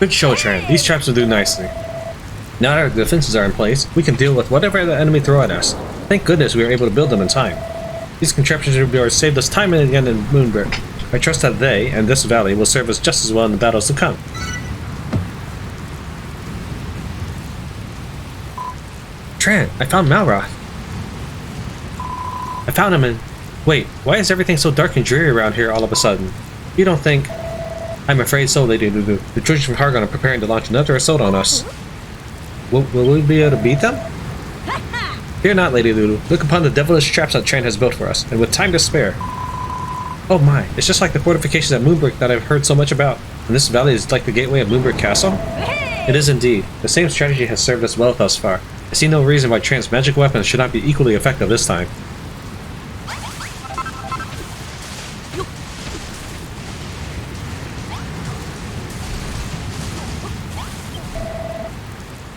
Good show, Tran. These traps will do nicely. Now that our defenses are in place, we can deal with whatever the enemy throw at us. Thank goodness we were able to build them in time. These contraptions have saved us time and again in Moonbrick. I trust that they, and this valley, will serve us just as well in the battles to come. Tran, I found Malroth. I found him in... Wait, why is everything so dark and dreary around here all of a sudden? You don't think... I'm afraid so, Lady Lulu. The Trojans from Hargon are preparing to launch another assault on us. Will we be able to beat them? Fear not, Lady Lulu. Look upon the devilish traps that Tran has built for us, and with time to spare. Oh my, it's just like the fortifications at Moonbrick that I've heard so much about. And this valley is like the gateway of Moonbrick Castle? It is indeed. The same strategy has served us well thus far. I see no reason why Tran's magic weapons should not be equally effective this time.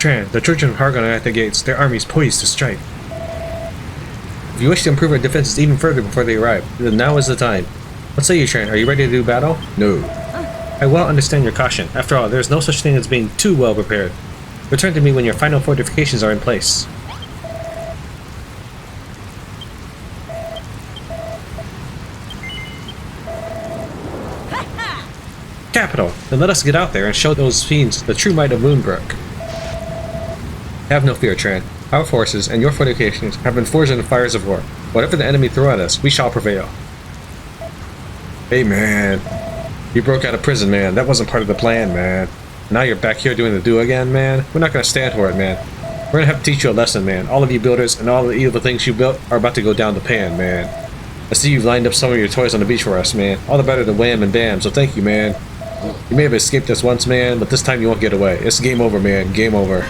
Tran, the Trojans of Hargon are at the gates, their armies poised to strike. If you wish to improve our defenses even further before they arrive, then now is the time. What say you, Tran? Are you ready to do battle? No. I well understand your caution. After all, there is no such thing as being too well prepared. Return to me when your final fortifications are in place. Capital! Then let us get out there and show those fiends the true might of Moonbrook. Have no fear, Tran. Our forces and your fortifications have been forged in the fires of war. Whatever the enemy throw at us, we shall prevail. Hey, man. You broke out of prison, man. That wasn't part of the plan, man. Now you're back here doing the do again, man. We're not gonna stand for it, man. We're gonna have to teach you a lesson, man. All of you builders and all the evil things you built are about to go down the pan, man. I see you've lined up some of your toys on the beach for us, man. All the better than Wham and Bam, so thank you, man. You may have escaped us once, man, but this time you won't get away. It's game over, man. Game over.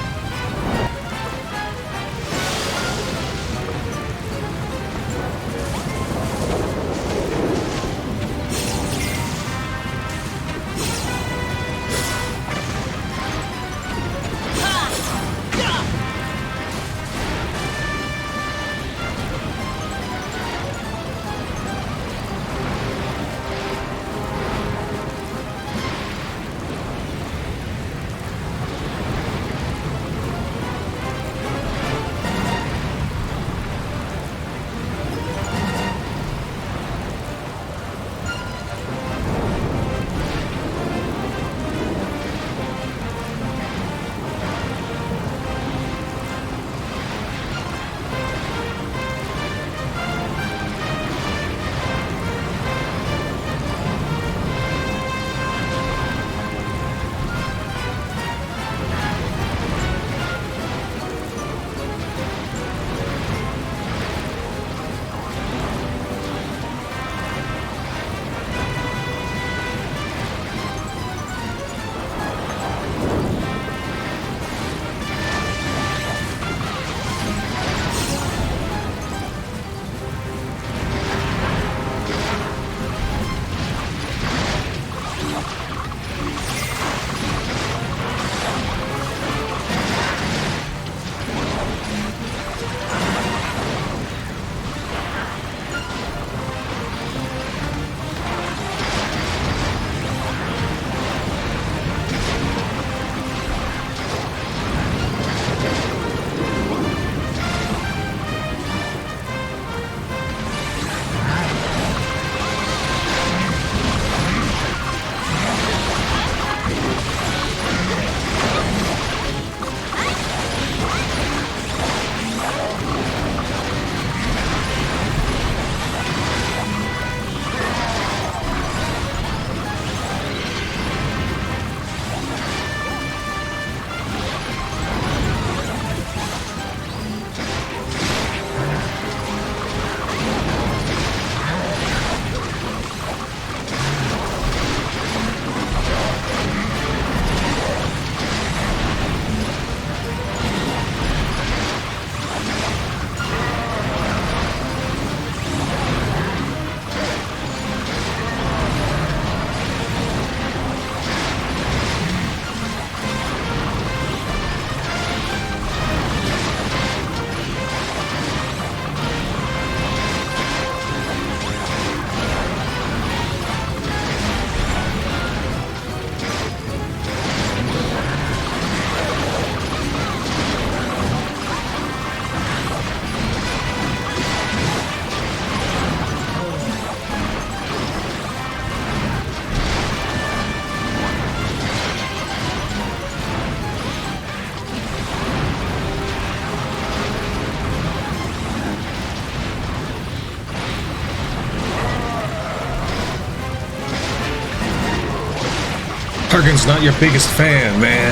Hargan's not your biggest fan, man.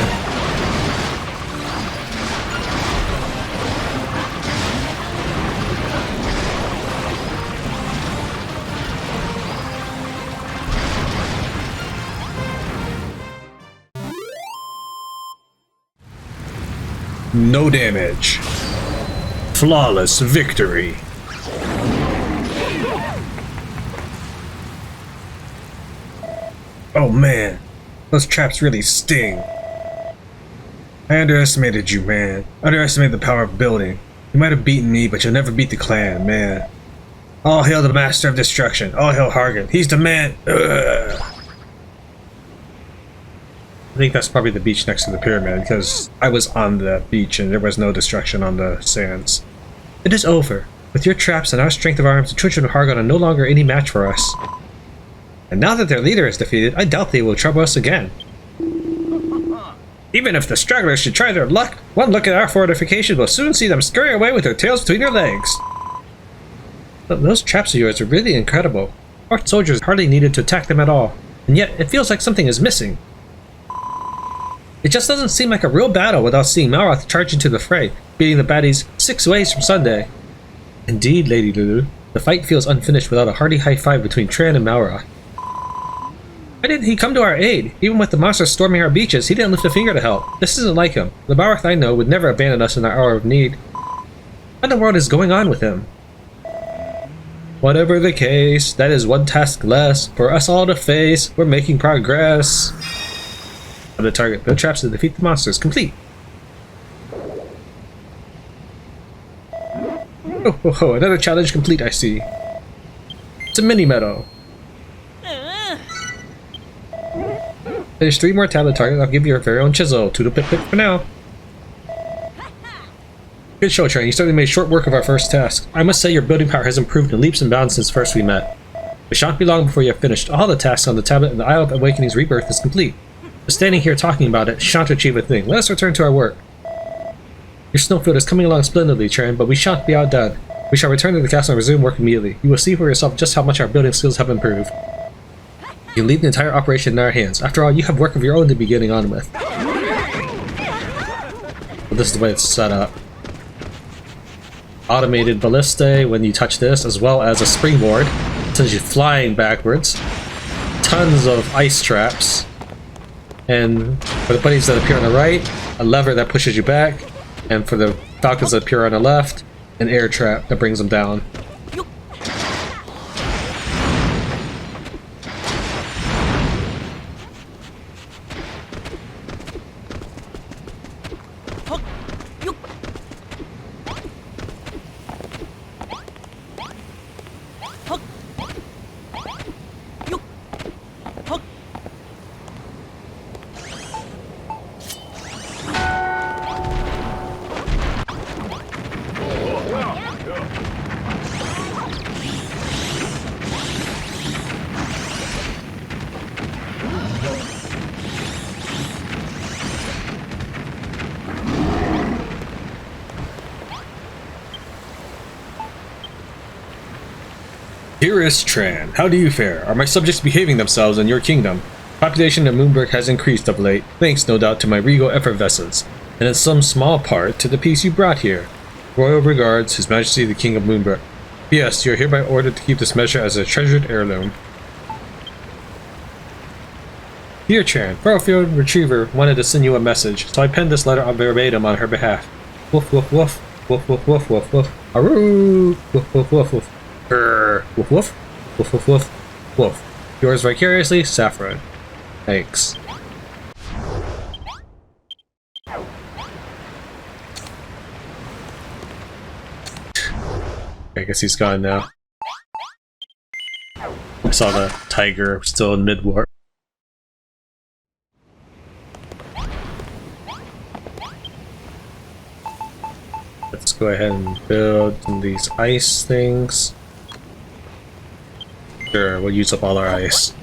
No damage. Flawless victory. Oh man, those traps really sting. I underestimated you, man. Underestimated the power of building. You might have beaten me, but you'll never beat the clan, man. All hail the master of destruction. All hail Hargan. He's the man. Ugh. I think that's probably the beach next to the pyramid, because I was on the beach and there was no destruction on the sands. It is over. With your traps and our strength of arms, the children of Hargan are no longer any match for us. And now that their leader is defeated, I doubt they will trouble us again. Even if the stragglers should try their luck, one look at our fortifications will soon see them scurry away with their tails between their legs. But those traps of yours are really incredible. Our soldiers hardly needed to attack them at all, and yet it feels like something is missing. It just doesn't seem like a real battle without seeing Malroth charge into the fray, beating the baddies 6 ways from Sunday. Indeed, Lady Lulu, the fight feels unfinished without a hearty high five between Tran and Malroth. Why didn't he come to our aid? Even with the monsters storming our beaches, he didn't lift a finger to help. This isn't like him. The Malroth I know would never abandon us in our hour of need. What in the world is going on with him? Whatever the case, that is one task less for us all to face. We're making progress. The target, build traps to defeat the monsters. Complete. Oh, another challenge complete, I see. It's a mini medal. Finish 3 more tablet targets. I'll give you your very own chisel. Toodle pip pip for now. Good show, Tran. You certainly made short work of our first task. I must say your building power has improved in leaps and bounds since first we met. It shan't be long before you have finished all the tasks on the tablet and the Isle of Awakening's rebirth is complete. Just standing here talking about it shan't achieve a thing. Let us return to our work. Your snowfield is coming along splendidly, Tran, but we shan't be outdone. We shall return to the castle and resume work immediately. You will see for yourself just how much our building skills have improved. You can leave the entire operation in our hands. After all, you have work of your own to be getting on with. Well, this is the way it's set up. Automated ballistae when you touch this, as well as a springboard. Sends you flying backwards. Tons of ice traps. And for the bunnies that appear on the right, a lever that pushes you back. And for the falcons that appear on the left, an air trap that brings them down. Dearest Tran, how do you fare? Are my subjects behaving themselves in your kingdom? Population of Moonbrook has increased of late, thanks no doubt to my regal effervescence, and in some small part to the peace you brought here. Royal regards, His Majesty the King of Moonbrook. P.S. You are hereby ordered to keep this measure as a treasured heirloom. Dear Tran, Farrowfield Retriever wanted to send you a message, so I penned this letter on verbatim on her behalf. Woof woof woof, woof woof woof woof woof, aroo, woof woof woof woof. Woof woof, woof woof woof, woof. Yours vicariously, Saffron. Thanks. I guess he's gone now. I saw the tiger still in mid-warp. Let's go ahead and build some of these ice things. Sure, we'll use up all our ice.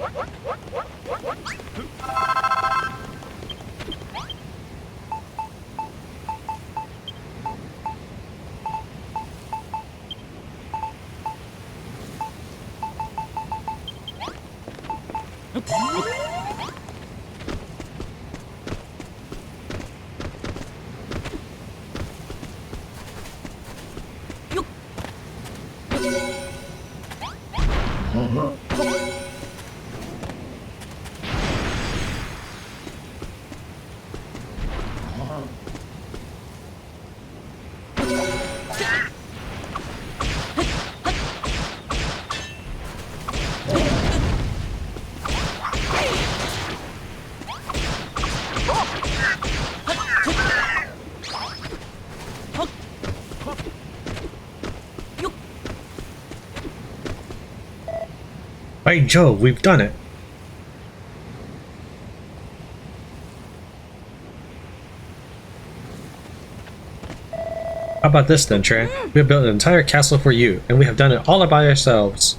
By Jove, we've done it. How about this then, Tran? We have built an entire castle for you, and we have done it all by ourselves.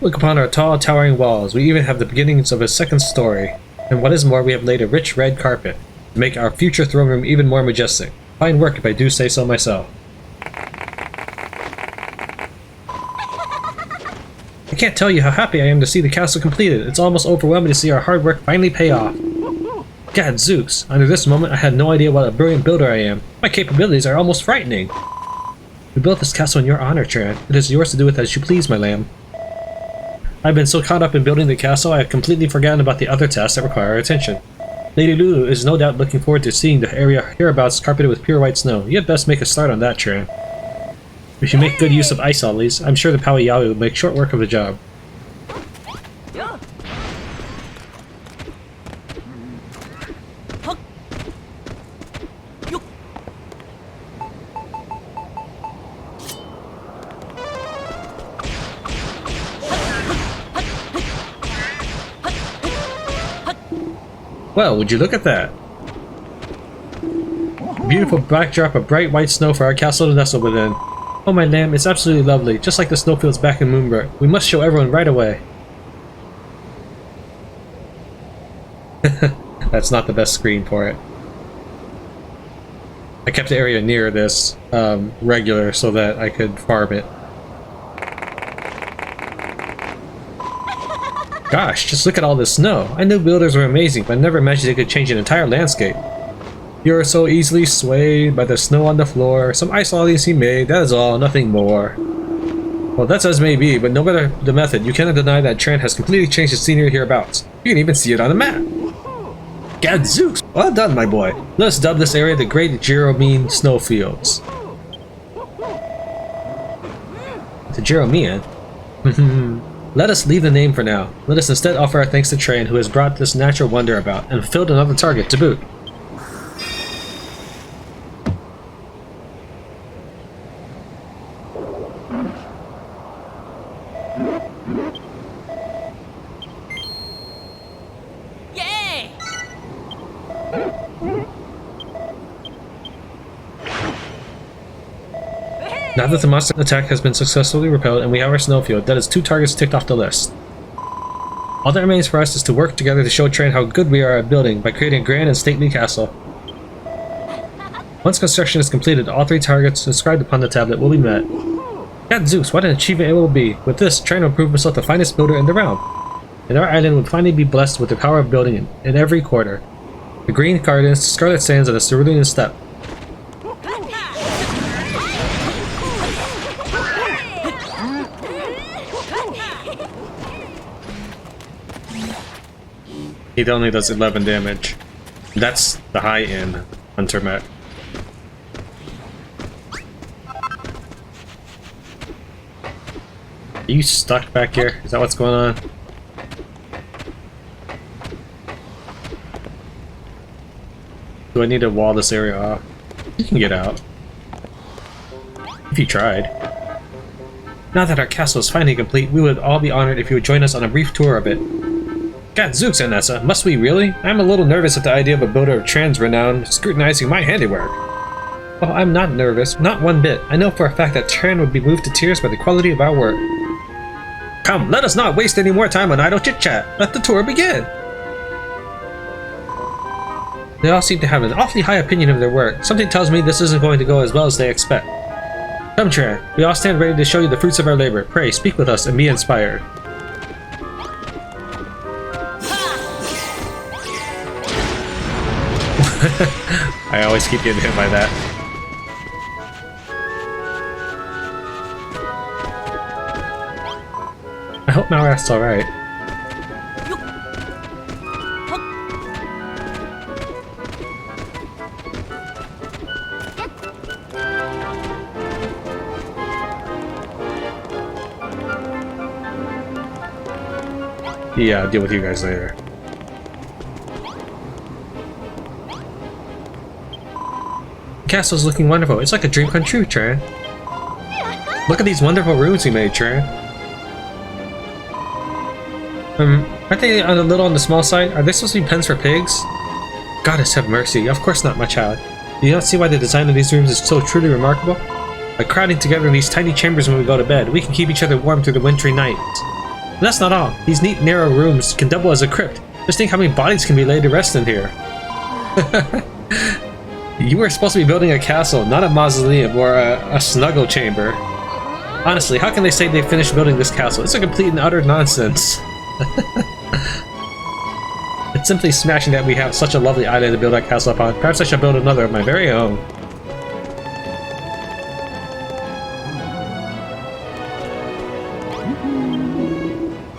Look upon our tall, towering walls. We even have the beginnings of a second story. And what is more, we have laid a rich red carpet to make our future throne room even more majestic. Fine work if I do say so myself. I can't tell you how happy I am to see the castle completed. It's almost overwhelming to see our hard work finally pay off. Gadzooks, under this moment I had no idea what a brilliant builder I am. My capabilities are almost frightening. We built this castle in your honor, Tran. It is yours to do with as you please, my lamb. I've been so caught up in building the castle I have completely forgotten about the other tasks that require our attention. Lady Lulu is no doubt looking forward to seeing the area hereabouts carpeted with pure white snow. You had best make a start on that, Tran. If you make good use of ice ollies, I'm sure the Powie Yowie will make short work of the job. Well, would you look at that? Beautiful backdrop of bright white snow for our castle to nestle within. Oh my lamb, it's absolutely lovely, just like the snowfields back in Moonbrook. We must show everyone right away. That's not the best screen for it. I kept the area near this regular so that I could farm it. Gosh, just look at all this snow. I knew builders were amazing, but I never imagined they could change an entire landscape. You are so easily swayed by the snow on the floor. Some ice ollies he made, that is all, nothing more. Well, that's as may be, but no matter the method, you cannot deny that Tran has completely changed the scenery hereabouts. You can even see it on the map. Gadzooks! Well done, my boy. Let us dub this area the Great Cerulean Snowfields. The Cerulean? Let us leave the name for now. Let us instead offer our thanks to Tran, who has brought this natural wonder about, and fulfilled another target to boot. Yay! Now that the monster attack has been successfully repelled and we have our snowfield, that is 2 targets ticked off the list. All that remains for us is to work together to show Tran how good we are at building by creating a grand and stately castle. Once construction is completed, all 3 targets inscribed upon the tablet will be met. Gadzooks, what an achievement it will be! With this, Tran will prove himself the finest builder in the realm. And our island would finally be blessed with the power of building in every quarter. The green gardens, scarlet sands, and the Cerulean Steppe. It only does 11 damage. That's the high-end Hunter mech. Are you stuck back here? Is that what's going on? Do I need to wall this area off? You can get out. If you tried. Now that our castle is finally complete, we would all be honored if you would join us on a brief tour of it. Gadzooks, Anessa, must we really? I'm a little nervous at the idea of a builder of Tran's renown scrutinizing my handiwork. Oh, I'm not nervous, not one bit. I know for a fact that Tran would be moved to tears by the quality of our work. Come, let us not waste any more time on idle chit-chat. Let the tour begin. They all seem to have an awfully high opinion of their work. Something tells me this isn't going to go as well as they expect. Come, Tran, we all stand ready to show you the fruits of our labor. Pray, speak with us and be inspired. I always keep getting hit by that. I hope Malrath's alright. Yeah, I'll deal with you guys later. The castle's looking wonderful. It's like a dream come true, Tran. Look at these wonderful rooms we made, Tran. Aren't they a little on the small side? Are they supposed to be pens for pigs? Goddess have mercy. Of course not, my child. Do you not see why the design of these rooms is so truly remarkable? By crowding together in these tiny chambers when we go to bed, we can keep each other warm through the wintry nights. And that's not all. These neat, narrow rooms can double as a crypt. Just think how many bodies can be laid to rest in here. You were supposed to be building a castle, not a mausoleum or a snuggle chamber. Honestly, how can they say they finished building this castle? It's a complete and utter nonsense. It's simply smashing that we have such a lovely island to build that castle upon. Perhaps I should build another of my very own.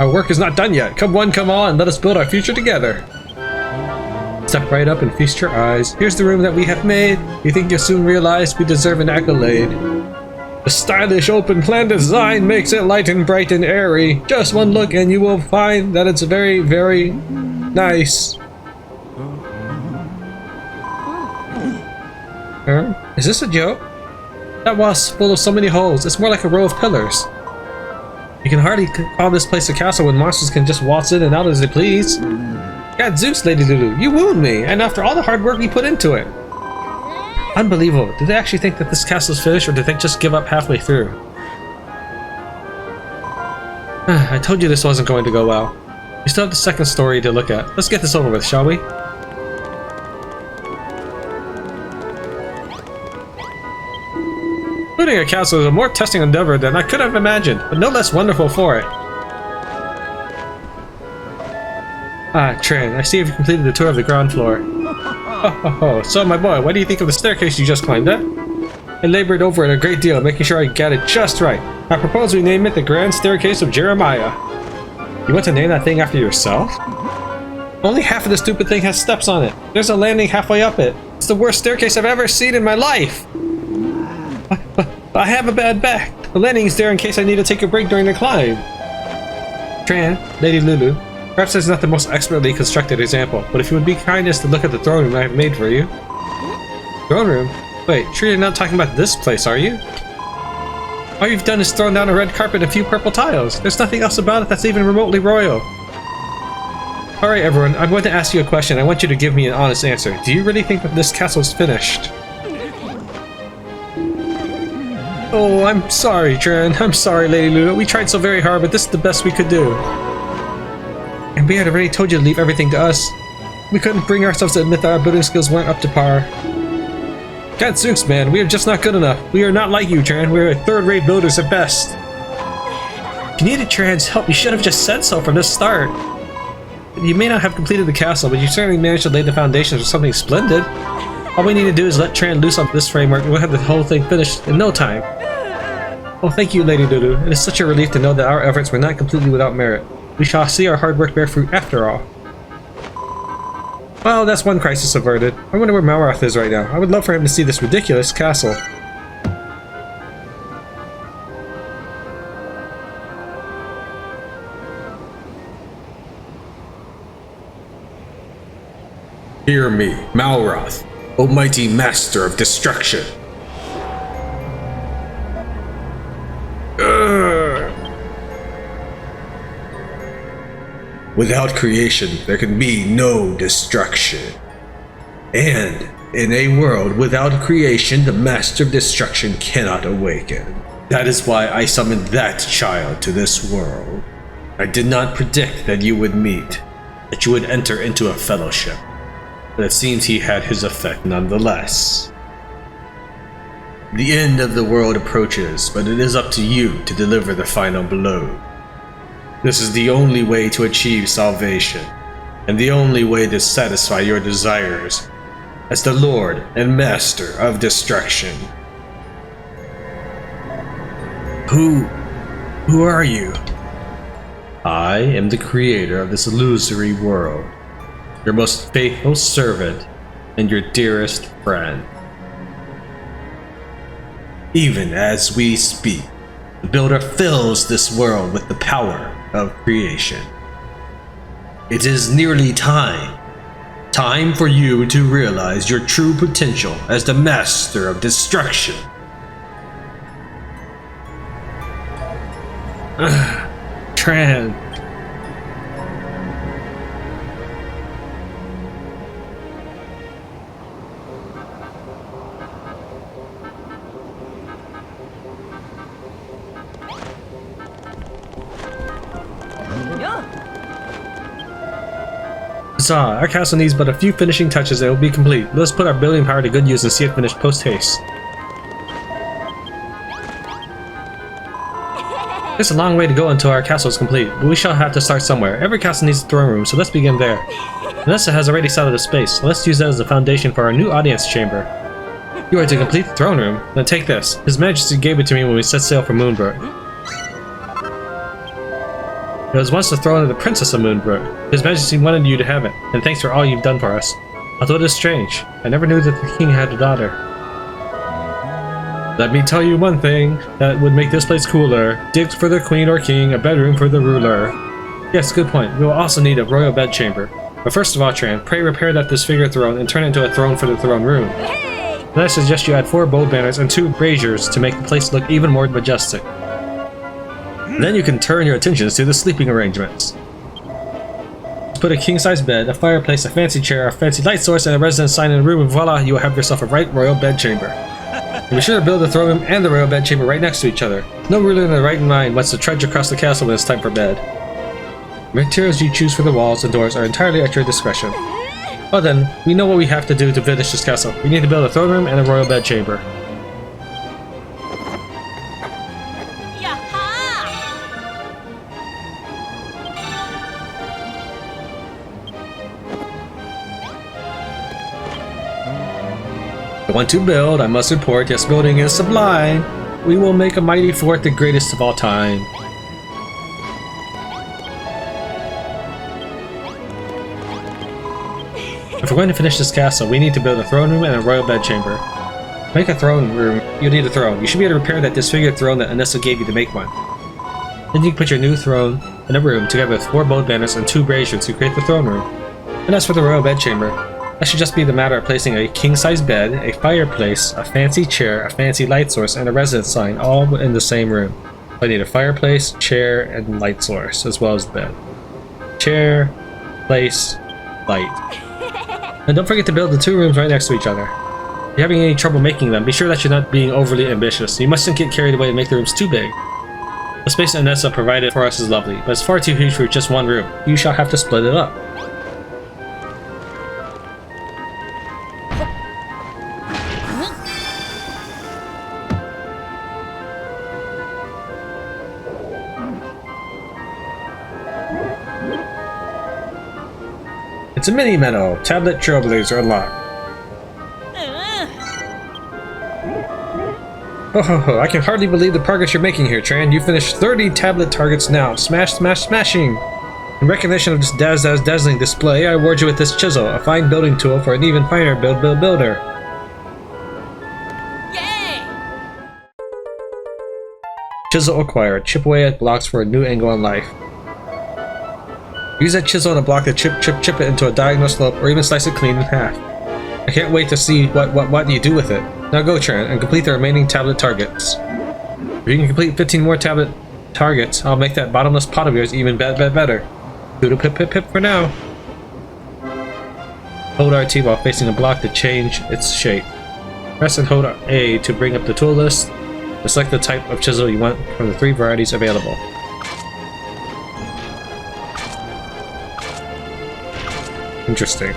Our work is not done yet. Come one, come all, and let us build our future together. Step right up and feast your eyes. Here's the room that we have made. You think you'll soon realize we deserve an accolade. The stylish open plan design makes it light and bright and airy. Just one look and you will find that it's very, very nice. Is this a joke? That wall's full of so many holes. It's more like a row of pillars. You can hardly call this place a castle when monsters can just waltz in and out as they please. God Zeus, Lady Lulu, you wound me, and after all the hard work we put into it. Unbelievable. Do they actually think that this castle's finished, or did they just give up halfway through? I told you this wasn't going to go well. We still have the second story to look at. Let's get this over with, shall we? Building a castle is a more testing endeavor than I could have imagined, but no less wonderful for it. Ah, Tran, I see you've completed the tour of the ground floor. Oh, so my boy, what do you think of the staircase you just climbed up? I labored over it a great deal, making sure I got it just right. I propose we name it the Grand Staircase of Jeremiah. You want to name that thing after yourself? Only half of the stupid thing has steps on it. There's a landing halfway up it. It's the worst staircase I've ever seen in my life. But I have a bad back. The landing is there in case I need to take a break during the climb. Tran, Lady Lulu, perhaps that's not the most expertly constructed example, but if you would be kind as to look at the throne room I have made for you. Throne room? Wait, sure you're not talking about this place, are you? All you've done is thrown down a red carpet and a few purple tiles. There's nothing else about it that's even remotely royal. Alright everyone, I'm going to ask you a question. I want you to give me an honest answer. Do you really think that this castle is finished? Oh, I'm sorry, Tran. I'm sorry, Lady Lulu. We tried so very hard, but this is the best we could do. And we had already told you to leave everything to us. We couldn't bring ourselves to admit that our building skills weren't up to par. Gadzooks, man, we are just not good enough. We are not like you, Tran. We are third-rate builders at best. If you needed Tran's help, you should have just said so from the start. You may not have completed the castle, but you certainly managed to lay the foundations for something splendid. All we need to do is let Tran loose on this framework, and we'll have the whole thing finished in no time. Oh, thank you, Lady Lulu. It is such a relief to know that our efforts were not completely without merit. We shall see our hard work bear fruit after all. Well, that's one crisis averted. I wonder where Malroth is right now. I would love for him to see this ridiculous castle. Hear me, Malroth, almighty master of destruction. Without creation, there can be no destruction. And in a world without creation, the master of destruction cannot awaken. That is why I summoned that child to this world. I did not predict that you would meet, that you would enter into a fellowship. But it seems he had his effect nonetheless. The end of the world approaches, but it is up to you to deliver the final blow. This is the only way to achieve salvation, and the only way to satisfy your desires as the Lord and Master of Destruction. Who are you? I am the creator of this illusory world, your most faithful servant and your dearest friend. Even as we speak, the Builder fills this world with the power of creation. It is nearly time Time for you to realize your true potential as the master of destruction. Tran. Huzzah! Our castle needs but a few finishing touches and it will be complete. Let us put our building power to good use and see it finished post-haste. There's a long way to go until our castle is complete, but we shall have to start somewhere. Every castle needs a throne room, so let's begin there. Vanessa has already settled the space, so let's use that as the foundation for our new audience chamber. You are to complete the throne room? Then take this. His Majesty gave it to me when we set sail for Moonbrook. It was once the throne of the Princess of Moonbrook. His Majesty wanted you to have it, and thanks for all you've done for us. Although it is strange, I never knew that the king had a daughter. Let me tell you one thing that would make this place cooler. Dig for the queen or king, a bedroom for the ruler. Yes, good point. We will also need a royal bedchamber. But first of all, Tran, pray repair that disfigured throne and turn it into a throne for the throne room. Then I suggest you add 4 bow banners and 2 braziers to make the place look even more majestic. Then you can turn your attentions to the sleeping arrangements. Put a king-size bed, a fireplace, a fancy chair, a fancy light source, and a residence sign in a room, and voila, you will have yourself a right royal bedchamber. And be sure to build the throne room and the royal bedchamber right next to each other. No ruler in their right mind wants to trudge across the castle when it's time for bed. The materials you choose for the walls and doors are entirely at your discretion. Well then, we know what we have to do to finish this castle. We need to build a throne room and a royal bedchamber. I want to build, I must report, yes, building is sublime. We will make a mighty fort, the greatest of all time. If we're going to finish this castle, we need to build a throne room and a royal bedchamber. To make a throne room, you'll need a throne. You should be able to repair that disfigured throne that Anessa gave you to make one. Then you can put your new throne in a room together with 4 bow banners and 2 braziers to create the throne room. And as for the royal bedchamber, that should just be the matter of placing a king-size bed, a fireplace, a fancy chair, a fancy light source, and a residence sign all in the same room. I need a fireplace, chair, and light source, as well as the bed. Chair, place, light. And don't forget to build the 2 rooms right next to each other. If you're having any trouble making them, be sure that you're not being overly ambitious. You mustn't get carried away and make the rooms too big. The space Anessa provided for us is lovely, but it's far too huge for just one room. You shall have to split it up. It's a mini meadow. Tablet trailblazer unlocked. Oh, I can hardly believe the progress you're making here, Tran. You finished 30 tablet targets now. Smash, smash, smashing! In recognition of this dazzling display, I award you with this chisel, a fine building tool for an even finer builder. Yay! Chisel acquired. Chip away at blocks for a new angle on life. Use that chisel on a block to chip it into a diagonal slope, or even slice it clean in half. I can't wait to see what you do with it. Now go, Tran, and complete the remaining tablet targets. If you can complete 15 more tablet targets, I'll make that bottomless pot of yours even better. Doodle pip pip pip for now. Hold RT while facing a block to change its shape. Press and hold A to bring up the tool list. Select the type of chisel you want from the 3 varieties available. Interesting.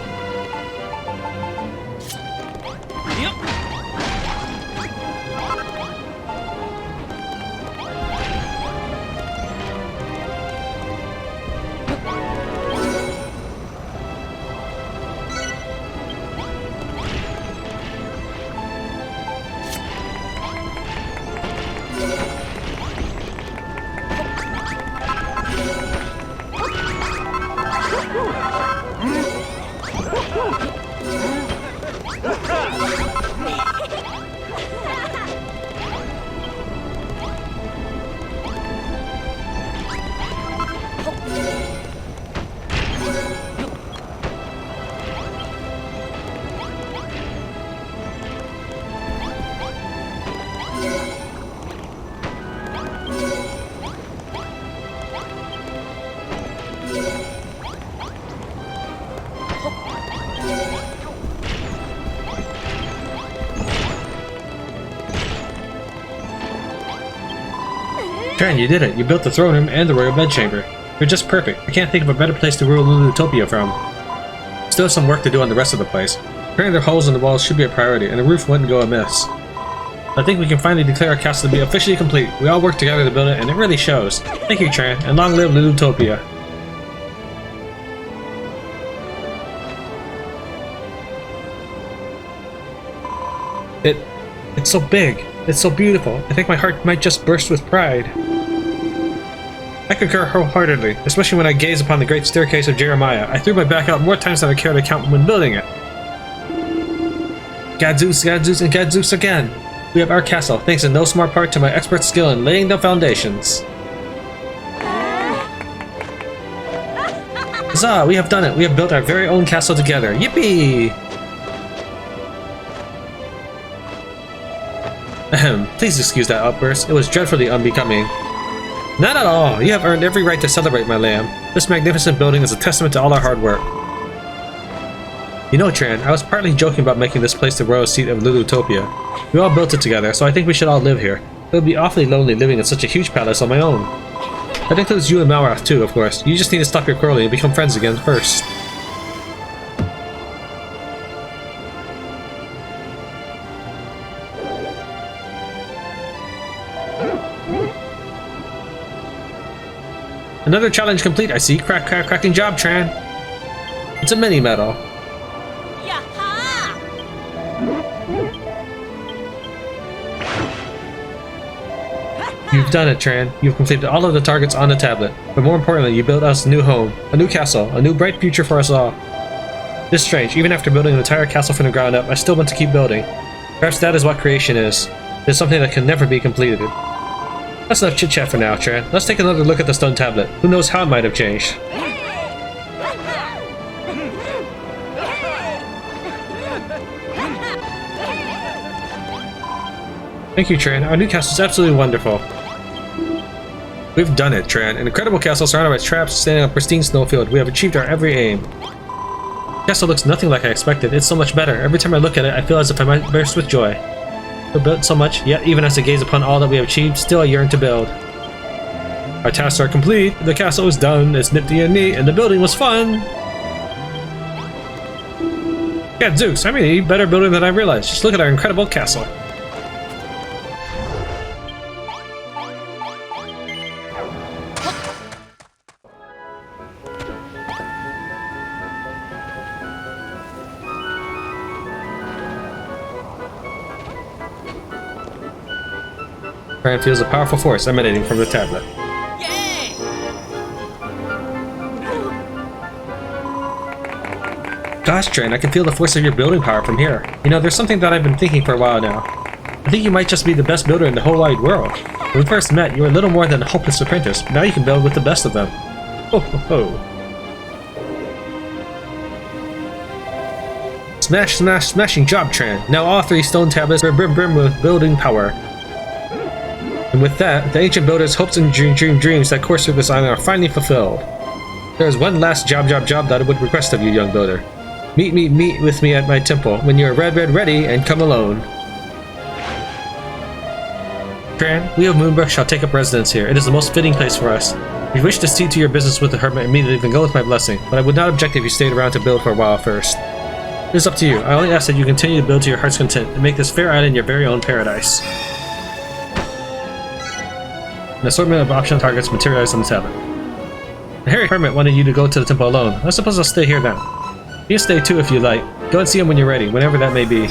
Tran, you did it. You built the throne room and the royal bedchamber. You're just perfect. I can't think of a better place to rule Lulutopia from. Still some work to do on the rest of the place. Repairing the holes in the walls should be a priority, and the roof wouldn't go amiss. I think we can finally declare our castle to be officially complete. We all worked together to build it, and it really shows. Thank you, Tran, and long live Lulutopia. It's so big. It's so beautiful. I think my heart might just burst with pride. I concur wholeheartedly, especially when I gaze upon the great staircase of Jeremiah. I threw my back out more times than I care to count when building it. Gadzooks, Gadzooks, and Gadzooks again! We have our castle, thanks in no small part to my expert skill in laying the foundations. Huzzah! We have done it! We have built our very own castle together! Yippee! Ahem, please excuse that outburst. It was dreadfully unbecoming. Not at all! You have earned every right to celebrate, my lamb. This magnificent building is a testament to all our hard work. You know, Tran, I was partly joking about making this place the royal seat of Lulutopia. We all built it together, so I think we should all live here. It would be awfully lonely living in such a huge palace on my own. That includes you and Malrath too, of course. You just need to stop your quarreling and become friends again first. Another challenge complete, I see. Cracking job, Tran. It's a mini medal. You've done it, Tran. You've completed all of the targets on the tablet. But more importantly, you built us a new home, a new castle, a new bright future for us all. It's strange, even after building an entire castle from the ground up, I still want to keep building. Perhaps that is what creation is. It's something that can never be completed. That's enough chit-chat for now, Tran. Let's take another look at the stone tablet. Who knows how it might have changed. Thank you, Tran. Our new castle is absolutely wonderful. We've done it, Tran. An incredible castle surrounded by traps, standing on a pristine snowfield. We have achieved our every aim. The castle looks nothing like I expected. It's so much better. Every time I look at it, I feel as if I might burst with joy. We built so much, yet even as I gaze upon all that we have achieved, still I yearn to build. Our tasks are complete. The castle is done. It's nifty and neat, and the building was fun. Gadzooks, I'm an even better builder than I realized. Just look at our incredible castle. Tran feels a powerful force emanating from the tablet. Yay! Gosh, Tran, I can feel the force of your building power from here. You know, there's something that I've been thinking for a while now. I think you might just be the best builder in the whole wide world. When we first met, you were little more than a hopeless apprentice, but now you can build with the best of them. Ho ho ho. Smashing job, Tran. Now all 3 stone tablets are brim with building power. And with that, the ancient builders' hopes and dreams that course through this island are finally fulfilled. There is one last job that I would request of you, young builder. Meet with me at my temple when you are ready and come alone. Tran, we of Moonbrook shall take up residence here. It is the most fitting place for us. If you wish to see to your business with the hermit immediately, then go with my blessing, but I would not object if you stayed around to build for a while first. It is up to you. I only ask that you continue to build to your heart's content and make this fair island your very own paradise. An assortment of optional targets materialized on the tablet. The Harry Hermit wanted you to go to the temple alone. I suppose I'll stay here now. You can stay too if you like. Go and see him when you're ready, whenever that may be.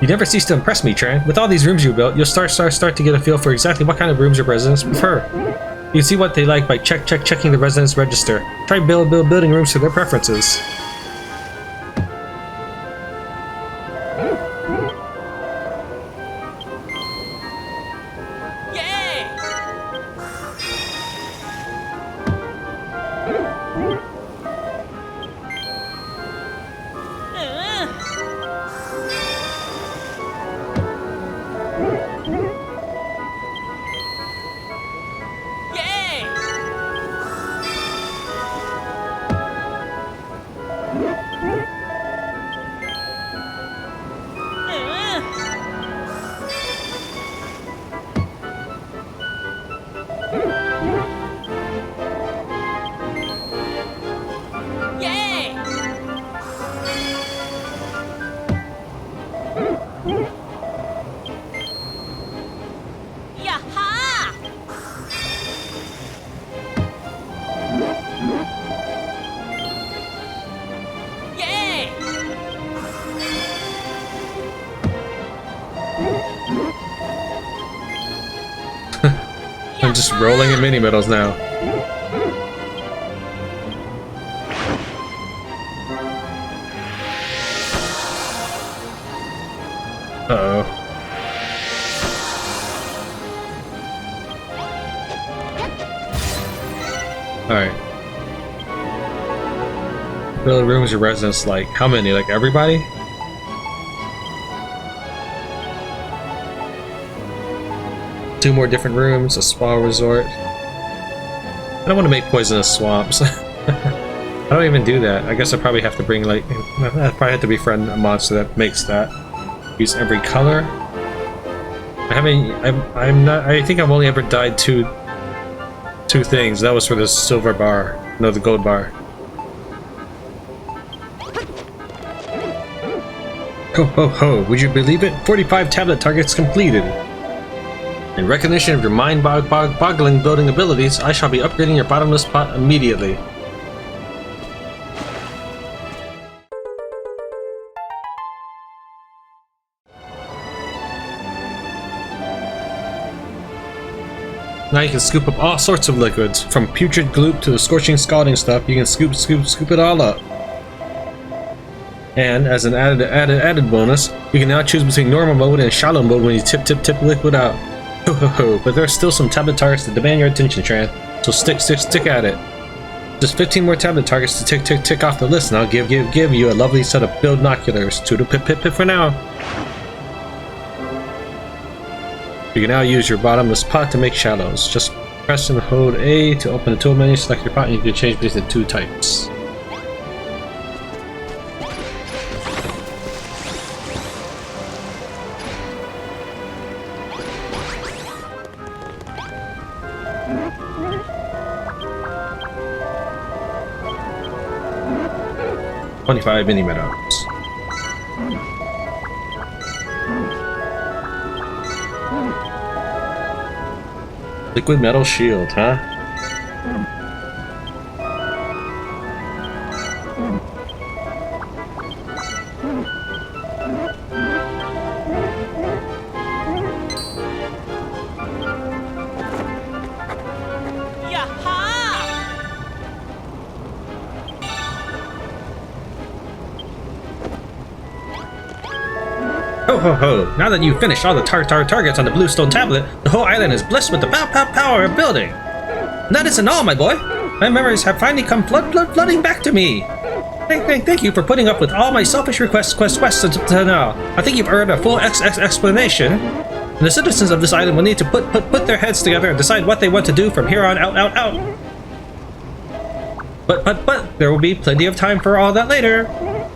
You never cease to impress me, Tran. With all these rooms you built, you'll start to get a feel for exactly what kind of rooms your residents prefer. You can see what they like by checking the residence register. Try building rooms to their preferences. just rolling in mini medals now. Uh-oh. Alright. Fill the rooms your residents like. How many? Like everybody? Two more different rooms, a spa resort. I don't want to make poisonous swamps. I don't even do that. I guess I probably have to bring like... I probably have to befriend a monster that makes that. Use every color. I think I've only ever died two things. That was for the silver bar. No, the gold bar. Ho ho ho, would you believe it? 45 tablet targets completed. In recognition of your mind-boggling building abilities, I shall be upgrading your bottomless pot immediately. Now you can scoop up all sorts of liquids, from putrid gloop to the scorching scalding stuff. You can scoop it all up. And as an added bonus, you can now choose between normal mode and shallow mode when you tip liquid out. Ho ho ho! But there's still some tablet targets that demand your attention, Tran. So stick at it. Just 15 more tablet targets to tick off the list, and I'll give you a lovely set of build binoculars. Toodle pip for now. You can now use your bottomless pot to make shallows. Just press and hold A to open the tool menu, select your pot, and you can change between the two types. $25 mini meadows. Liquid metal shield, huh? Ho ho ho! Now that you've finished all the targets on the bluestone tablet, the whole island is blessed with the power of building. And that isn't all, my boy. My memories have finally come flooding back to me. Thank you for putting up with all my selfish requests to now. I think you've earned a full explanation. And the citizens of this island will need to put their heads together and decide what they want to do from here on out. But there will be plenty of time for all that later.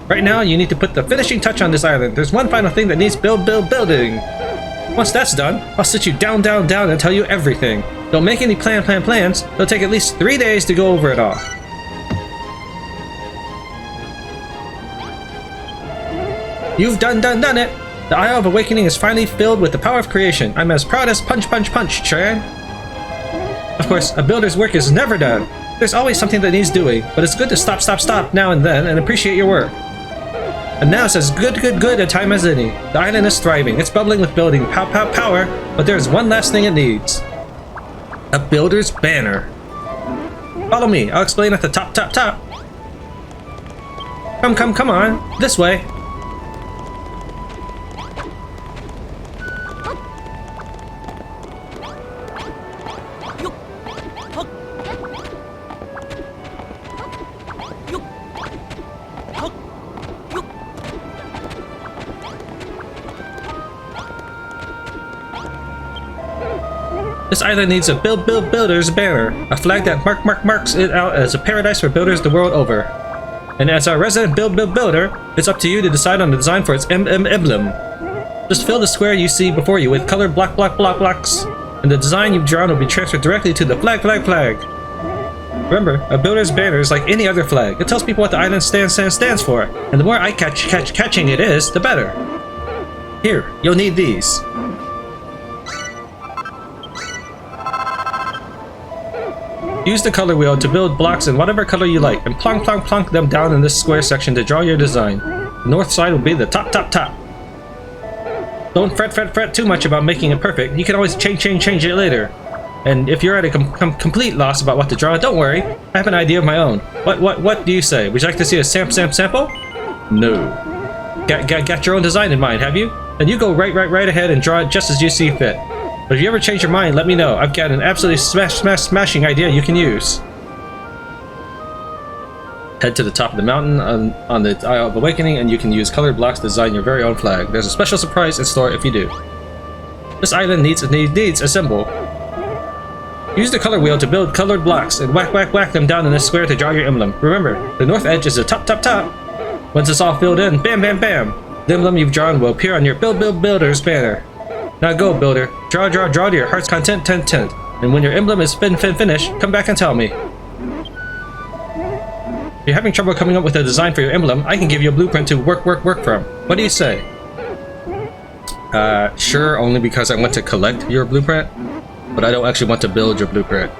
Right now, you need to put the finishing touch on this island. There's one final thing that needs building. Once that's done, I'll sit you down and tell you everything. Don't make any plans. It'll take at least 3 days to go over it all. You've done it. The Isle of Awakening is finally filled with the power of creation. I'm as proud as punch, Tran. Of course, a builder's work is never done. There's always something that needs doing, but it's good to stop now and then and appreciate your work. And now it's as good a time as any. The island is thriving. It's bubbling with building power, but there's one last thing it needs. A builder's banner. Follow me. I'll explain at the top. Come on. This way. This island needs a builder's banner, a flag that marks it out as a paradise for builders the world over. And as our resident builder, it's up to you to decide on the design for its emblem. Just fill the square you see before you with colored blocks, and the design you've drawn will be transferred directly to the flag. Remember, a builder's banner is like any other flag. It tells people what the island stands for, and the more eye-catching it is, the better. Here, you'll need these. Use the color wheel to build blocks in whatever color you like, and plonk them down in this square section to draw your design. The north side will be the top. Don't fret too much about making it perfect. You can always change it later. And if you're at a complete loss about what to draw, don't worry. I have an idea of my own. What do you say? Would you like to see a sample? No. Got your own design in mind, have you? Then you go right ahead and draw it just as you see fit. But if you ever change your mind, let me know. I've got an absolutely smashing idea you can use. Head to the top of the mountain on the Isle of Awakening, and you can use colored blocks to design your very own flag. There's a special surprise in store if you do. This island needs a symbol. Use the color wheel to build colored blocks and whack them down in a square to draw your emblem. Remember, the north edge is the top. Once it's all filled in, bam. The emblem you've drawn will appear on your builder's banner. Now go, builder. Draw to your heart's content. And when your emblem is finished, come back and tell me. If you're having trouble coming up with a design for your emblem, I can give you a blueprint to work from. What do you say? Sure, only because I want to collect your blueprint, but I don't actually want to build your blueprint.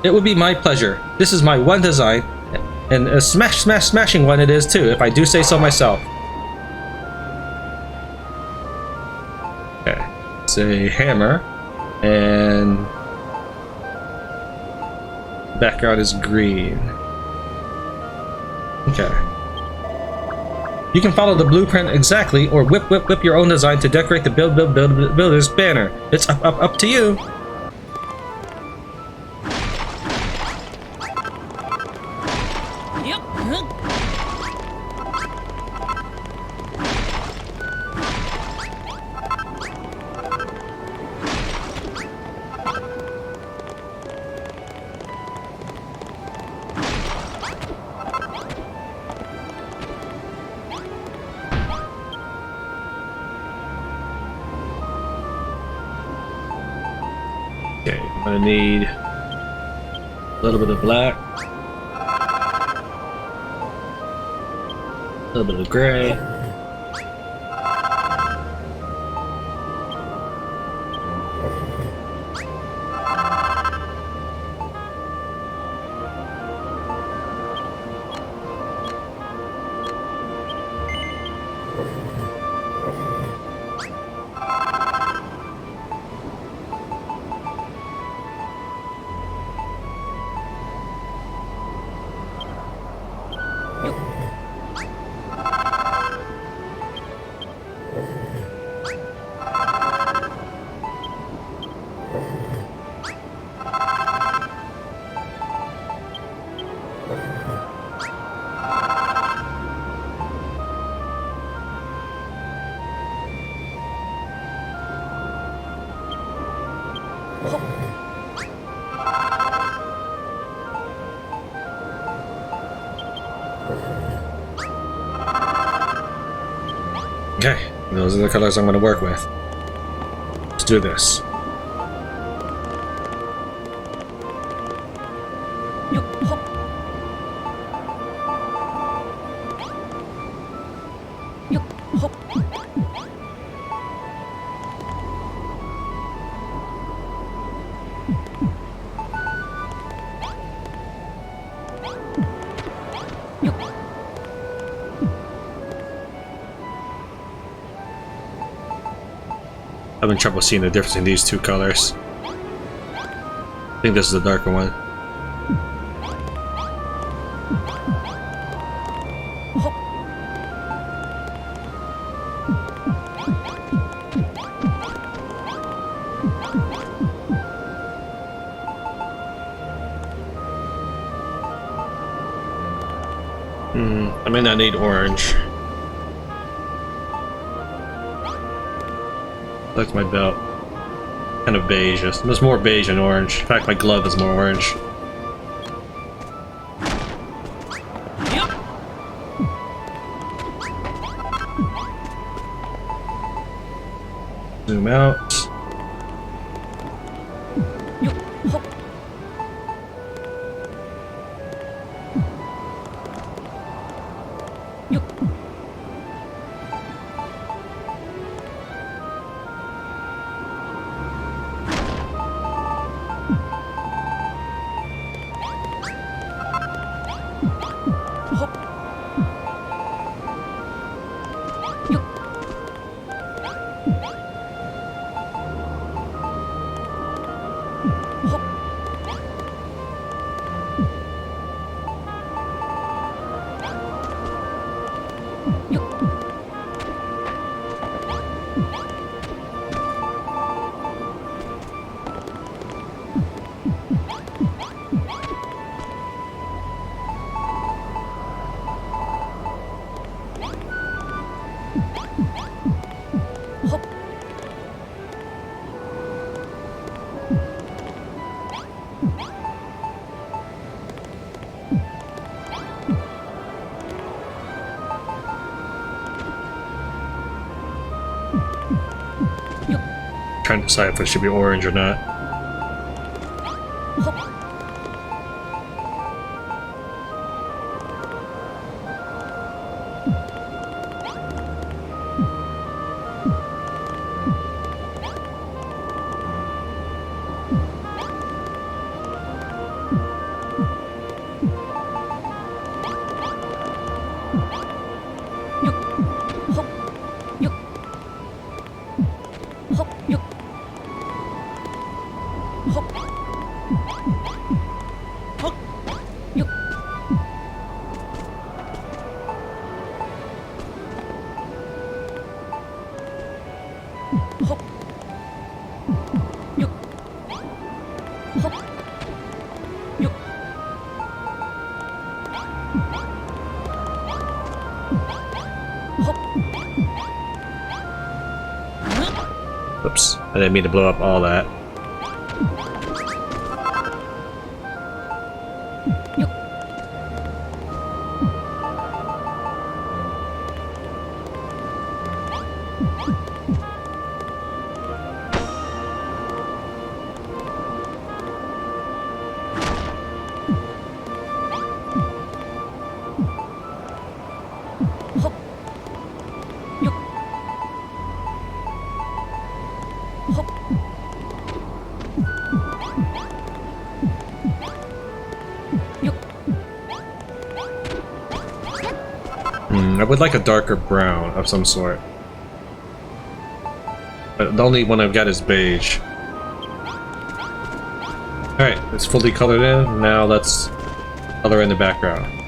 It would be my pleasure. This is my one design, and a smashing one it is too, if I do say so myself. Okay, it's a hammer, and background is green. Okay. You can follow the blueprint exactly, or whip your own design to decorate the builder's banner. It's up to you. Okay, I'm gonna need a little bit of black, a little bit of gray, Okay, those are the colors I'm going to work with. Let's do this. I'm having trouble seeing the difference in these two colors. I think this is the darker one. I may not need orange. That's my belt. Kind of beige. There's more beige than orange. In fact, my glove is more orange. Zoom out. Trying to decide if it should be orange or not. Oops, I didn't mean to blow up all that. I would like a darker brown of some sort. But the only one I've got is beige. Alright, it's fully colored in. Now let's color in the background.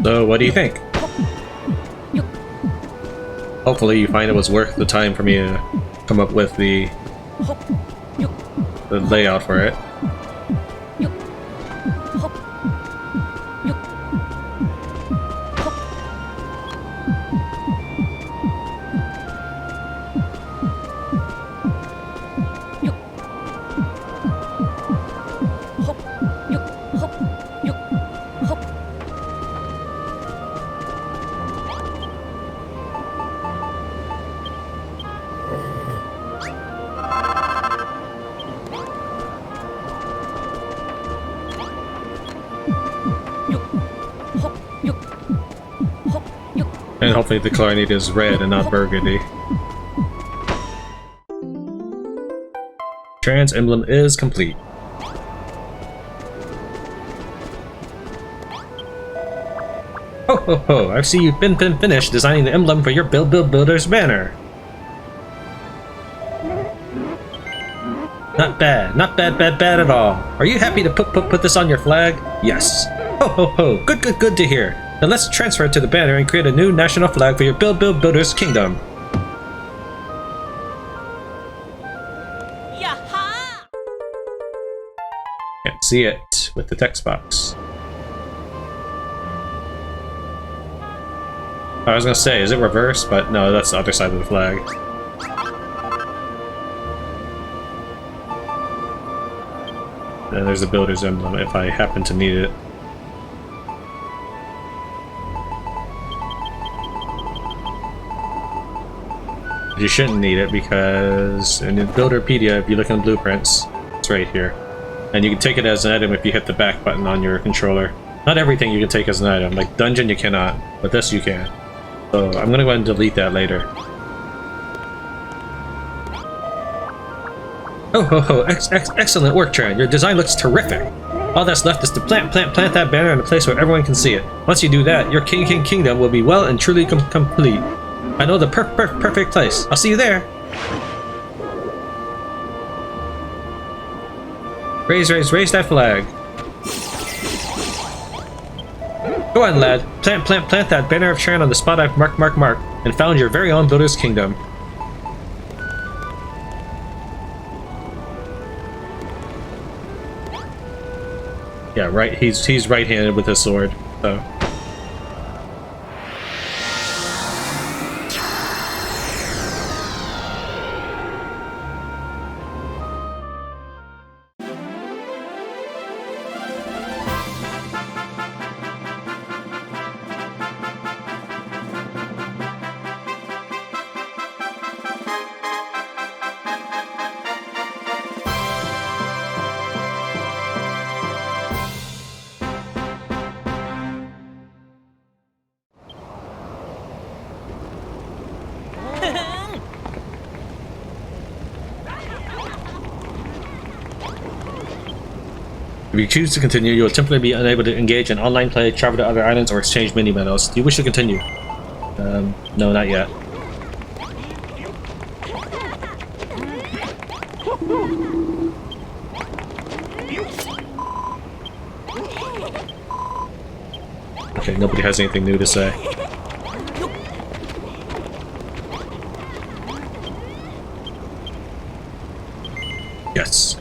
So, what do you think? Hopefully you find it was worth the time for me to come up with the layout for it. And hopefully the color I need is red and not burgundy. Tran's emblem is complete. Ho ho ho! I see you've been finished designing the emblem for your Builder's banner. Not bad, not bad at all. Are you happy to put this on your flag? Yes. Ho ho ho! Good to hear. Then let's transfer it to the banner and create a new national flag for your Builder's kingdom. Yaha! Can't see it with the text box. I was gonna say, is it reversed? But no, that's the other side of the flag. And there's the builder's emblem if I happen to need it. You shouldn't need it because in the Builderpedia, if you look in the blueprints, it's right here. And you can take it as an item if you hit the back button on your controller. Not everything you can take as an item, like dungeon you cannot, but this you can. So I'm gonna go ahead and delete that later. Oh ho ho, excellent work, Tran. Your design looks terrific. All that's left is to plant that banner in a place where everyone can see it. Once you do that, your kingdom will be well and truly complete. I know the perfect place. I'll see you there. Raise that flag. Go on, lad. Plant that banner of Tran on the spot I've marked, and found your very own Builder's Kingdom. Yeah, right. He's right-handed with his sword, so. If you choose to continue, you will temporarily be unable to engage in online play, travel to other islands, or exchange mini-medals. Do you wish to continue? No, not yet. Okay, nobody has anything new to say. Yes.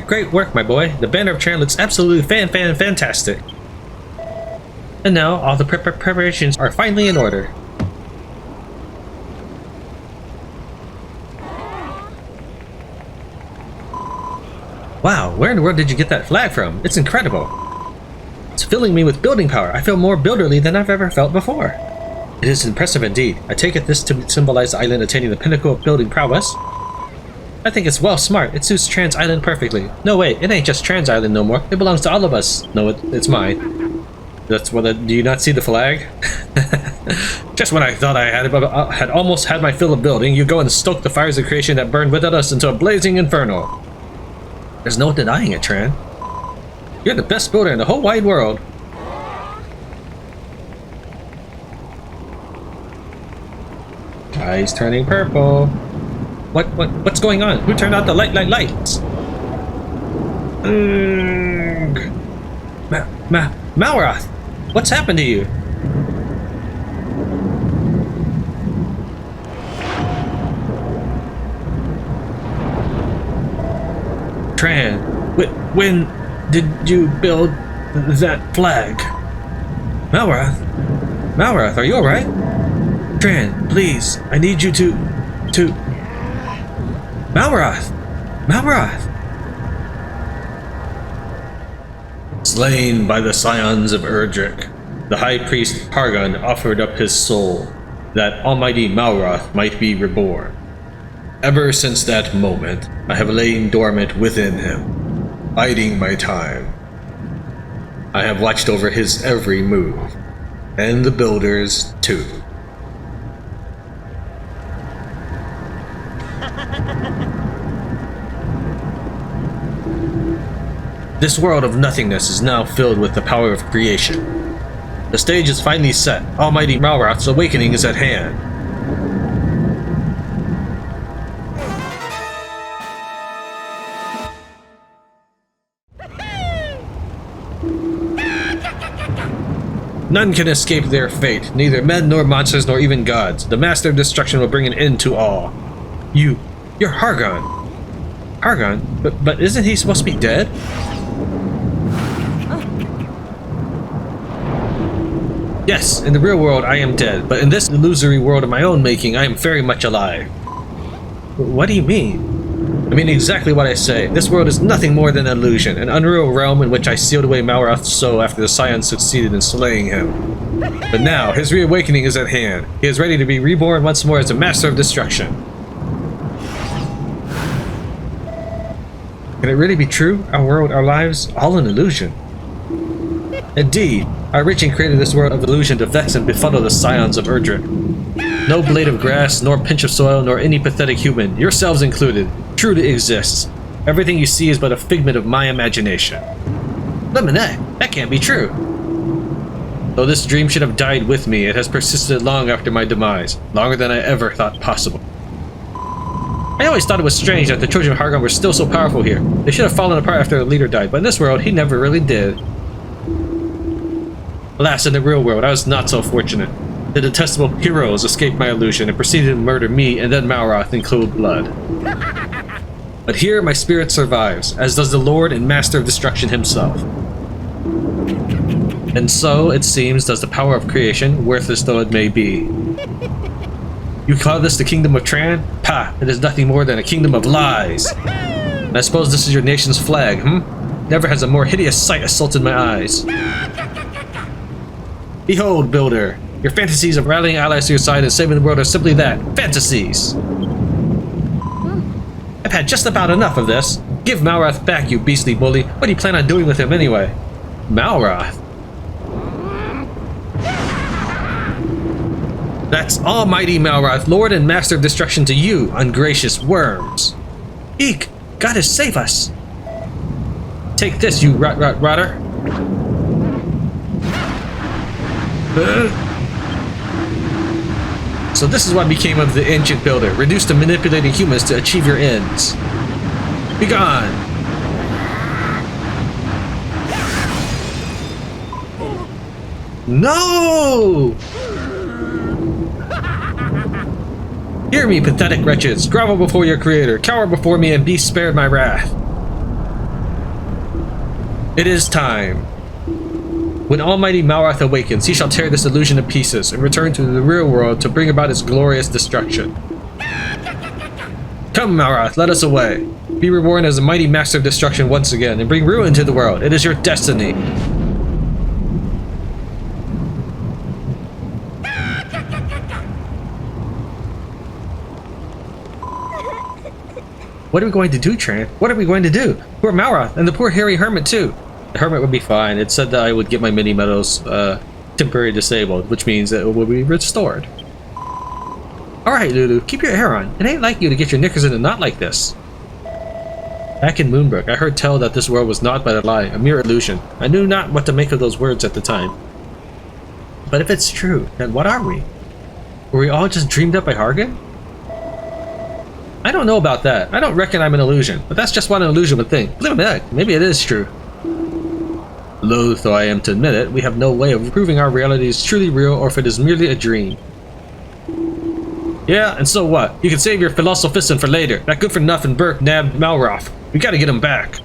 Great work, my boy. The banner of Tran looks absolutely fantastic. And now, all the preparations are finally in order. Wow, where in the world did you get that flag from? It's incredible. It's filling me with building power. I feel more builderly than I've ever felt before. It is impressive indeed. I take it this to symbolize the island attaining the pinnacle of building prowess. I think it's well smart. It suits Tran's Island perfectly. No, wait, it ain't just Tran's Island no more. It belongs to all of us. No, it's mine. That's what. Do you not see the flag? Just when I thought I had almost had my fill of building, you go and stoke the fires of creation that burned within us into a blazing inferno. There's no denying it, Tran. You're the best builder in the whole wide world. Eyes turning purple. What's going on? Who turned out the lights? Malroth, what's happened to you? Tran, when did you build that flag? Malroth, are you alright? Tran, please, I need you to... Malroth! Slain by the scions of Erdrick, the High Priest Hargon offered up his soul, that almighty Malroth might be reborn. Ever since that moment, I have lain dormant within him, biding my time. I have watched over his every move, and the builders too. This world of nothingness is now filled with the power of creation. The stage is finally set. Almighty Malroth's awakening is at hand. None can escape their fate, neither men nor monsters nor even gods. The Master of Destruction will bring an end to all. You're Hargon. Hargon? But isn't he supposed to be dead? Yes, in the real world I am dead, but in this illusory world of my own making, I am very much alive. What do you mean? I mean exactly what I say. This world is nothing more than an illusion, an unreal realm in which I sealed away Malroth's soul after the Scions succeeded in slaying him. But now, his reawakening is at hand. He is ready to be reborn once more as a Master of Destruction. Can it really be true? Our world, our lives, all an illusion. Indeed, our reaching created this world of illusion to vex and befuddle the scions of Erdrick. No blade of grass, nor pinch of soil, nor any pathetic human, yourselves included, truly exists. Everything you see is but a figment of my imagination. Lemonette, that can't be true. Though this dream should have died with me, it has persisted long after my demise, longer than I ever thought possible. I always thought it was strange that the children of Hargon were still so powerful here. They should have fallen apart after their leader died, but in this world, he never really did. Alas, in the real world, I was not so fortunate. The detestable heroes escaped my illusion and proceeded to murder me and then Malroth in cold blood. But here, my spirit survives, as does the Lord and Master of Destruction himself. And so, it seems, does the power of creation, worthless though it may be. You call this the Kingdom of Tran? Pah, it is nothing more than a kingdom of lies. And I suppose this is your nation's flag, Never has a more hideous sight assaulted my eyes. Behold, Builder, your fantasies of rallying allies to your side and saving the world are simply that, fantasies. I've had just about enough of this. Give Malroth back, you beastly bully. What do you plan on doing with him anyway? Malroth? That's almighty Malroth, Lord and Master of Destruction to you, ungracious worms. Eek! Gotta save us! Take this, you rotter. So this is what became of the ancient builder, reduced to manipulating humans to achieve your ends. Be gone! No! Hear me, pathetic wretches! Grovel before your creator, cower before me, and be spared my wrath. It is time. When Almighty Malroth awakens, he shall tear this illusion to pieces and return to the real world to bring about its glorious destruction. Come, Malroth, let us away. Be reborn as a mighty master of destruction once again and bring ruin to the world. It is your destiny. What are we going to do, Tran? What are we going to do? Poor Malroth, and the poor hairy hermit too. The hermit would be fine. It said that I would get my mini medals temporarily disabled, which means that it will be restored. Alright, Lulu, keep your hair on. It ain't like you to get your knickers in a knot like this. Back in Moonbrook, I heard tell that this world was not but a lie, a mere illusion. I knew not what to make of those words at the time. But if it's true, then what are we? Were we all just dreamed up by Hargon? I don't know about that. I don't reckon I'm an illusion, but that's just what an illusion would think. Believe me, maybe it is true. Loath though I am to admit it, we have no way of proving our reality is truly real or if it is merely a dream. Yeah, and so what? You can save your philosophism for later. That good for nothing Burke nabbed Malroth. We gotta get him back.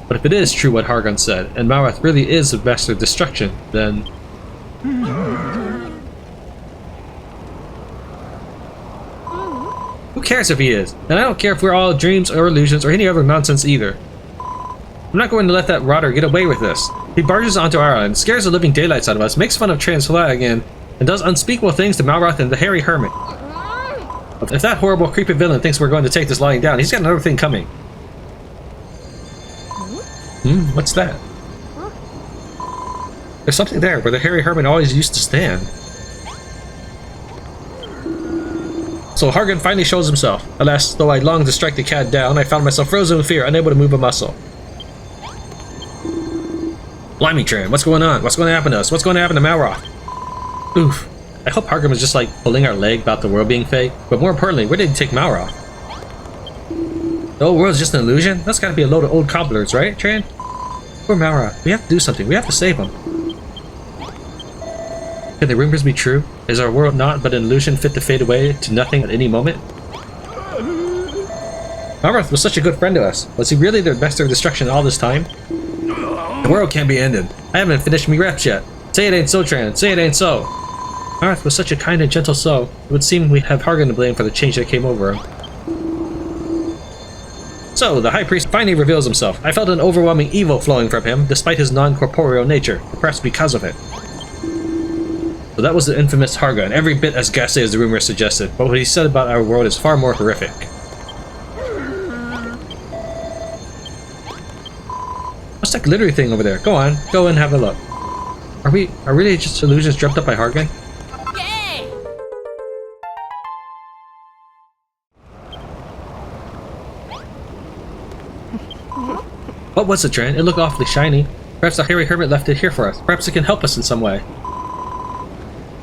But if it is true what Hargon said, and Malroth really is the master of destruction, then... Who cares if he is? And I don't care if we're all dreams or illusions or any other nonsense either. I'm not going to let that rotter get away with this. He barges onto our island, scares the living daylights out of us, makes fun of Tran's flag again, and does unspeakable things to Malroth and the hairy hermit. If that horrible creepy villain thinks we're going to take this lying down, he's got another thing coming. What's that? There's something there where the hairy hermit always used to stand. So Hargon finally shows himself. Alas, though I longed to strike the cat down, I found myself frozen with fear, unable to move a muscle. Blimey, Tran, what's going on? What's going to happen to us? What's going to happen to Malroth? Oof. I hope Hargon was just like pulling our leg about the world being fake, but more importantly, where did he take Malroth? The whole world's just an illusion? That's gotta be a load of old cobblers, right, Tran? Poor Malroth. We have to do something. We have to save him. Can the rumors be true? Is our world not but an illusion fit to fade away to nothing at any moment? Malroth was such a good friend to us. Was he really the master of destruction all this time? The world can't be ended. I haven't finished me reps yet. Say it ain't so, Tran. Say it ain't so. Malroth was such a kind and gentle soul. It would seem we have Hargon to blame for the change that came over him. So, the High Priest finally reveals himself. I felt an overwhelming evil flowing from him, despite his non-corporeal nature, perhaps because of it. So that was the infamous Hargon, every bit as ghastly as the rumors suggested, but what he said about our world is far more horrific. What's that glittery thing over there? Go on, go and have a look. Are really just illusions dreamt up by Hargan? Yay! What was it, Tran? It looked awfully shiny. Perhaps the hairy hermit left it here for us. Perhaps it can help us in some way.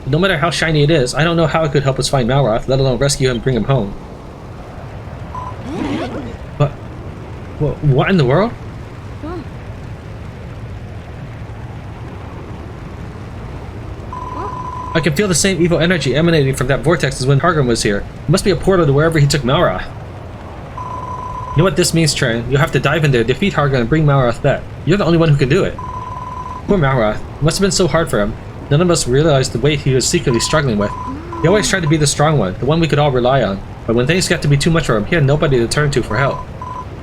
But no matter how shiny it is, I don't know how it could help us find Malroth, let alone rescue him and bring him home. But what in the world? I can feel the same evil energy emanating from that vortex as when Hargan was here. It must be a portal to wherever he took Malroth. You know what this means, Tran? You'll have to dive in there, defeat Hargan, and bring Malroth back. You're the only one who can do it. Poor Malroth. It must have been so hard for him. None of us realized the weight he was secretly struggling with. He always tried to be the strong one, the one we could all rely on. But when things got to be too much for him, he had nobody to turn to for help.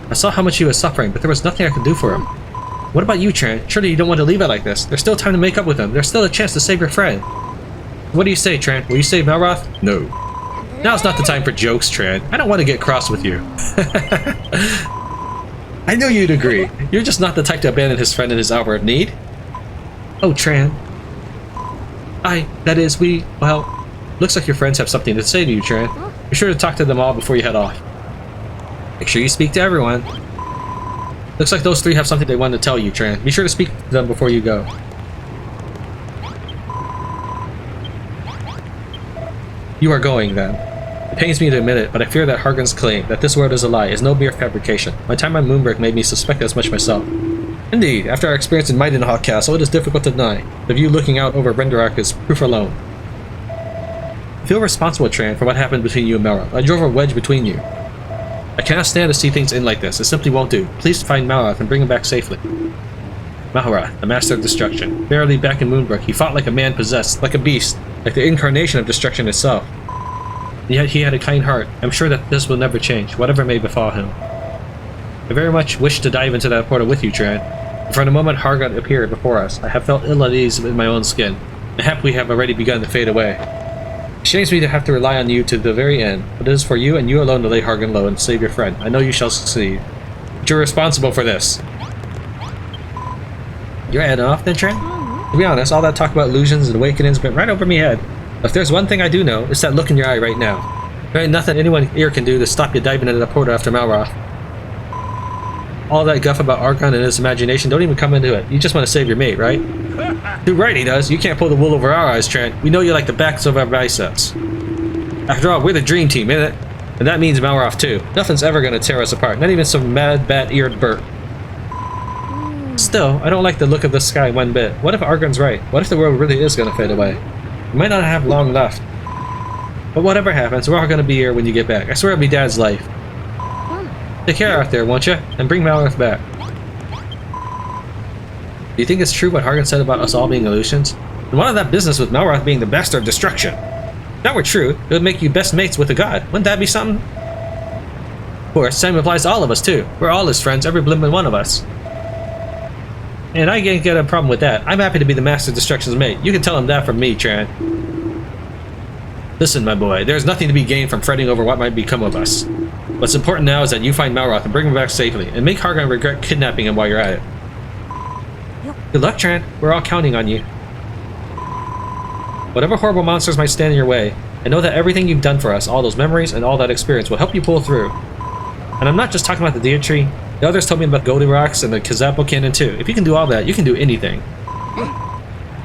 I saw how much he was suffering, but there was nothing I could do for him. What about you, Tran? Surely you don't want to leave it like this. There's still time to make up with him. There's still a chance to save your friend. What do you say, Tran? Will you save Malroth? No. Now's not the time for jokes, Tran. I don't want to get cross with you. I knew you'd agree. You're just not the type to abandon his friend in his hour of need. Oh, Tran. Well, looks like your friends have something to say to you, Tran. Be sure to talk to them all before you head off. Make sure you speak to everyone. Looks like those three have something they want to tell you, Tran. Be sure to speak to them before you go. You are going, then. It pains me to admit it, but I fear that Hargan's claim that this world is a lie is no mere fabrication. My time on Moonbrook made me suspect as much myself. Indeed, after our experience in Maidenhawk Castle, it is difficult to deny. The view looking out over Renderak is proof alone. I feel responsible, Tran, for what happened between you and Malroth. I drove a wedge between you. I cannot stand to see things end like this. It simply won't do. Please find Malroth and bring him back safely. Malroth, the master of destruction. Verily, back in Moonbrook, he fought like a man possessed, like a beast, like the incarnation of destruction itself. Yet he had a kind heart. I'm sure that this will never change, whatever may befall him. I very much wish to dive into that portal with you, Tran. But from the moment Hargan appeared before us, I have felt ill at ease in my own skin. Mayhap we have already begun to fade away. It shames me to have to rely on you to the very end, but it is for you and you alone to lay Hargan low and save your friend. I know you shall succeed. But you're responsible for this. You're heading off then, Tran? To be honest, all that talk about illusions and awakenings went right over me head. But if there's one thing I do know, it's that look in your eye right now. There ain't nothing anyone here can do to stop you diving into the portal after Malroth. All that guff about Archon and his imagination, don't even come into it. You just want to save your mate, right? Too right he does. You can't pull the wool over our eyes, Tran. We know you like the backs of our biceps. After all, we're the dream team, isn't it? And that means Malroth too. Nothing's ever gonna tear us apart, not even some mad bat-eared Bert. Still, I don't like the look of the sky one bit. What if Argon's right? What if the world really is gonna fade away? We might not have long left. But whatever happens, we're all gonna be here when you get back. I swear it'll be Dad's life. Take care out there, won't you? And bring Malroth back. Do you think it's true what Hargan said about us all being illusions? And what of that business with Malroth being the master of destruction? If that were true, it would make you best mates with a god. Wouldn't that be something? Of course, same applies to all of us too. We're all his friends, every blimmin' one of us. And I can't get a problem with that. I'm happy to be the master of destruction's mate. You can tell him that from me, Tran. Listen, my boy, there's nothing to be gained from fretting over what might become of us. What's important now is that you find Malroth and bring him back safely, and make Hargan regret kidnapping him while you're at it. Good luck, Tran. We're all counting on you. Whatever horrible monsters might stand in your way, I know that everything you've done for us, all those memories and all that experience, will help you pull through. And I'm not just talking about the deer tree. The others told me about Goldie Rocks and the Kazapo Cannon too. If you can do all that, you can do anything.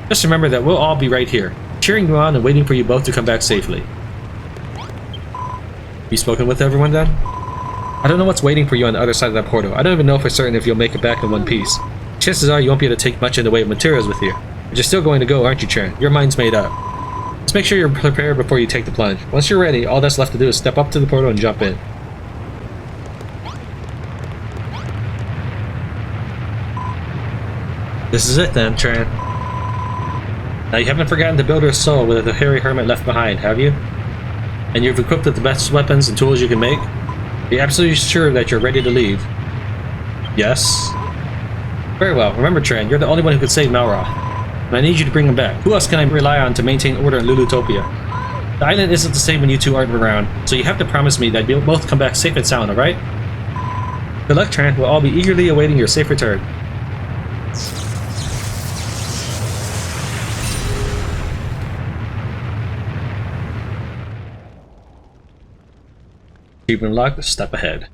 Just remember that we'll all be right here, cheering you on and waiting for you both to come back safely. You spoken with everyone then? I don't know what's waiting for you on the other side of that portal. I don't even know for certain if you'll make it back in one piece. Chances are you won't be able to take much in the way of materials with you. But you're still going to go, aren't you, Tran? Your mind's made up. Just make sure you're prepared before you take the plunge. Once you're ready, all that's left to do is step up to the portal and jump in. This is it then, Tran. Now you haven't forgotten the Builder's Soul with the hairy hermit left behind, have you? And you've equipped with the best weapons and tools you can make? Are you absolutely sure that you're ready to leave? Yes? Very well. Remember, Tran, you're the only one who could save Malroth. And I need you to bring him back. Who else can I rely on to maintain order in Lulutopia? The island isn't the same when you two aren't around, so you have to promise me that you'll both come back safe and sound, alright? Good luck, Tran. We'll all be eagerly awaiting your safe return. Achievement unlocked, step ahead.